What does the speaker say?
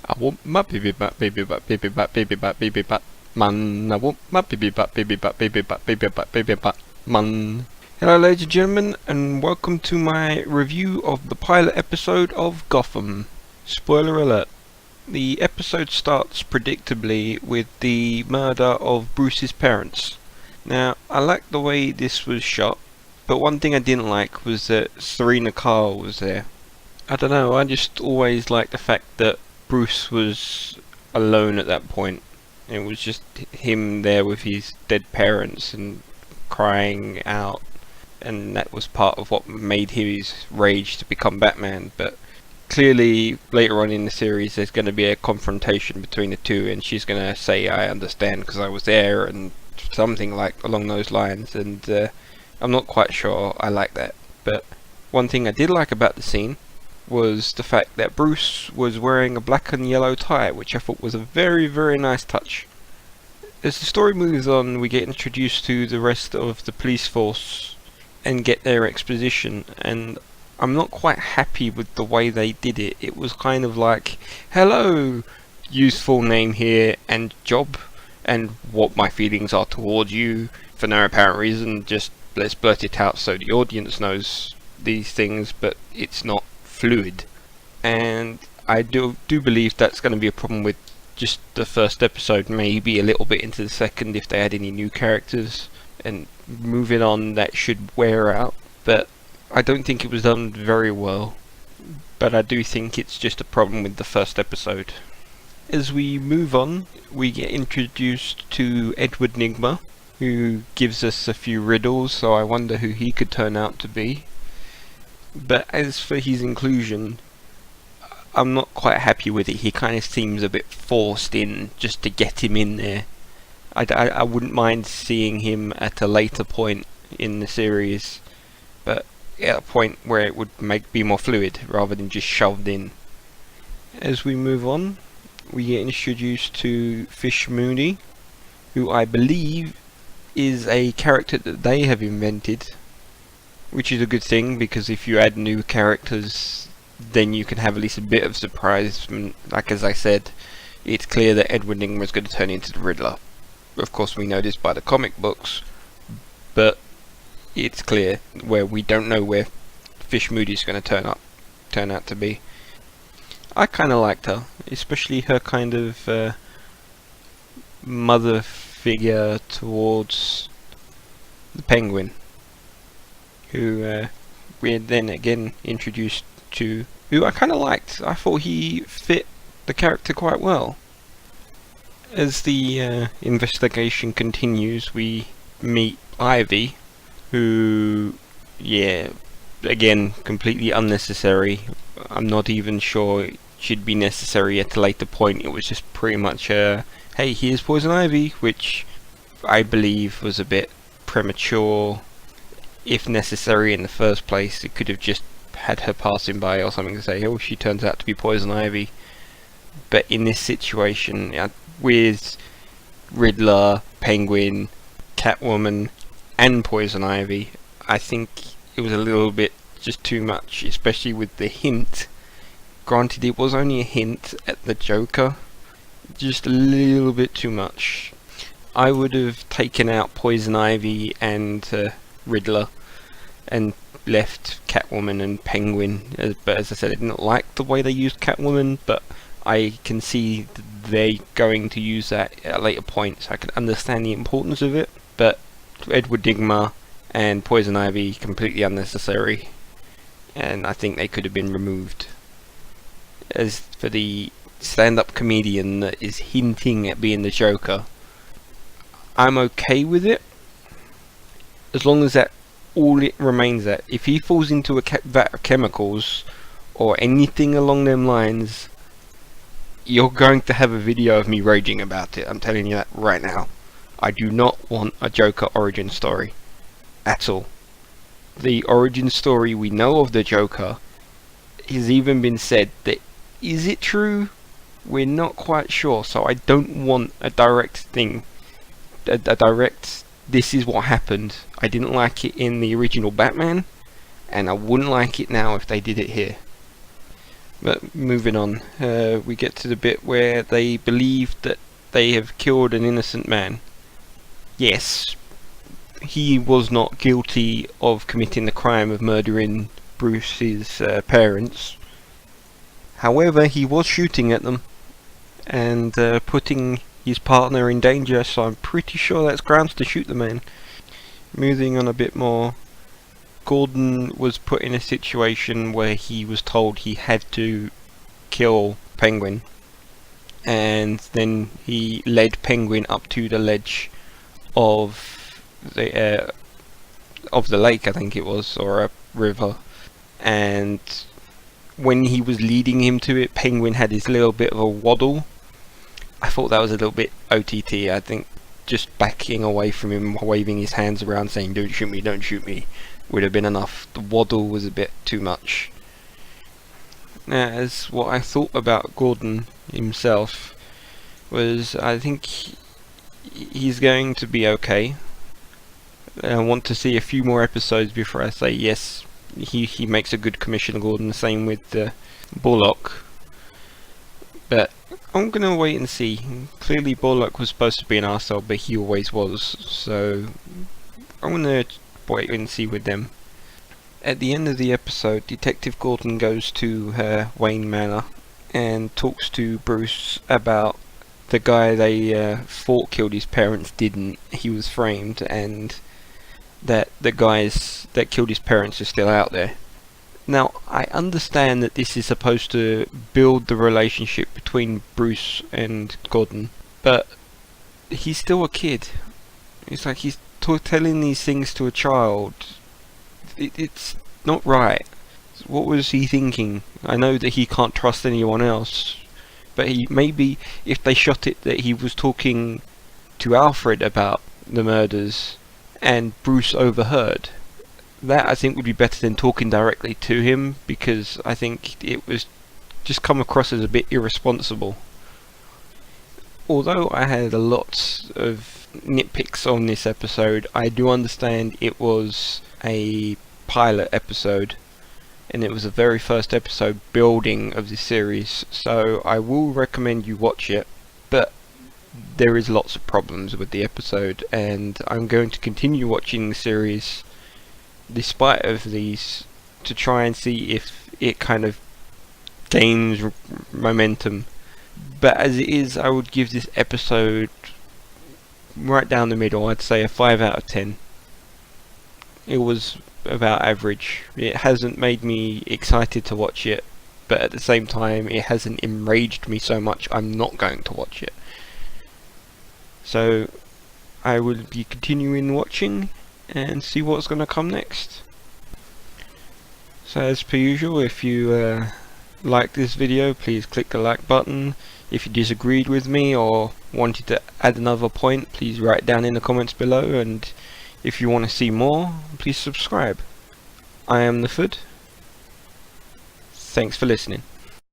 I want my baby back, baby back, baby back, baby back, baby back, man. I want my baby back, baby back, baby back, baby back, baby back, man. Hello, ladies and gentlemen, and welcome to my review of the pilot episode of Gotham. Spoiler alert. The episode starts predictably with the murder of Bruce's parents. Now, I liked the way this was shot, but one thing I didn't like was that Serena Kyle was there. I don't know, I just always liked the fact that Bruce was alone at that point. It was just him there with his dead parents and crying out, and that was part of what made his rage to become Batman. But clearly later on in the series there's going to be a confrontation between the two, and she's going to say, I understand because I was there, and something like along those lines, and I'm not quite sure I like that. But one thing I did like about the scene was the fact that Bruce was wearing a black and yellow tie, which I thought was a very, very nice touch. As the story moves on, we get introduced to the rest of the police force and get their exposition, and I'm not quite happy with the way they did it. It was kind of like, hello, use full name here and job, and what my feelings are towards you, for no apparent reason, just let's blurt it out so the audience knows these things, but it's not fluid. And I do believe that's going to be a problem with just the first episode, maybe a little bit into the second if they add any new characters, and moving on that should wear out. But I don't think it was done very well, but I do think it's just a problem with the first episode. As we move on, we get introduced to Edward Nygma, who gives us a few riddles, so I wonder who he could turn out to be. But as for his inclusion, I'm not quite happy with it. He kind of seems a bit forced in just to get him in there. I wouldn't mind seeing him at a later point in the series, but at a point where it would be more fluid rather than just shoved in. As we move on, we get introduced to Fish Mooney, who I believe is a character that they have invented, which is a good thing, because if you add new characters then you can have at least a bit of surprise. Like as I said, it's clear that Edward Nygma is going to turn into the Riddler. Of course we know this by the comic books, but it's clear where we don't know where Fish Moody is going to turn out to be. I kind of liked her, especially her kind of mother figure towards the Penguin, who we're then again introduced to, who I kind of liked. I thought he fit the character quite well. As the investigation continues, we meet Ivy, who, yeah, again, completely unnecessary. I'm not even sure it should be necessary at a later point. It was just pretty much hey, here's Poison Ivy, which I believe was a bit premature. If necessary in the first place, it could have just had her passing by or something to say, oh, she turns out to be Poison Ivy. But in this situation, with Riddler, Penguin, Catwoman and Poison Ivy, I think it was a little bit just too much, especially with the hint. Granted, it was only a hint at the Joker, just a little bit too much. I would have taken out Poison Ivy and Riddler and left Catwoman and Penguin, but as I said, I didn't like the way they used Catwoman, but I can see they're going to use that at a later point, so I can understand the importance of it. But Edward Nygma and Poison Ivy, completely unnecessary, and I think they could have been removed. As for the stand-up comedian that is hinting at being the Joker, I'm okay with it, as long as that all it remains that. If he falls into a vat of chemicals or anything along them lines, you're going to have a video of me raging about it. I'm telling you that right now. I do not want a Joker origin story at all. The origin story we know of the Joker has even been said that, is it true? We're not quite sure, so I don't want a direct thing, a direct, this is what happened. I didn't like it in the original Batman, and I wouldn't like it now if they did it here. But moving on, we get to the bit where they believe that they have killed an innocent man. Yes, he was not guilty of committing the crime of murdering Bruce's parents. However, he was shooting at them and putting his partner in danger, so I'm pretty sure that's grounds to shoot the man. Moving on a bit more, Gordon was put in a situation where he was told he had to kill Penguin, and then he led Penguin up to the ledge of the lake, I think it was, or a river, and when he was leading him to it, Penguin had his little bit of a waddle. I thought that was a little bit OTT. I think just backing away from him, waving his hands around saying don't shoot me, would have been enough. The waddle was a bit too much. Now, as what I thought about Gordon himself was, I think he's going to be okay. I want to see a few more episodes before I say yes, he makes a good Commissioner Gordon. The same with Bullock. But I'm gonna wait and see. Clearly Bullock was supposed to be an arsehole, but he always was, so I'm gonna wait and see with them. At the end of the episode, Detective Gordon goes to Wayne Manor and talks to Bruce about the guy they thought killed his parents didn't. He was framed, and that the guys that killed his parents are still out there. Now, I understand that this is supposed to build the relationship between Bruce and Gordon, but he's still a kid. It's like he's telling these things to a child. It's not right. What was he thinking? I know that he can't trust anyone else, but maybe if they shot it that he was talking to Alfred about the murders and Bruce overheard, that I think would be better than talking directly to him, because I think it was just come across as a bit irresponsible. Although I had a lot of nitpicks on this episode, I do understand it was a pilot episode and it was the very first episode building of the series, so I will recommend you watch it, but there is lots of problems with the episode, and I'm going to continue watching the series despite of these to try and see if it kind of gains momentum. But as it is, I would give this episode right down the middle. I'd say a 5 out of 10. It was about average. It hasn't made me excited to watch it, but at the same time it hasn't enraged me so much I'm not going to watch it. So I will be continuing watching and see what's going to come next. So as per usual, if you like this video, please click the like button. If you disagreed with me or wanted to add another point, please write down in the comments below, and if you want to see more, please subscribe. I am the Food. Thanks for listening.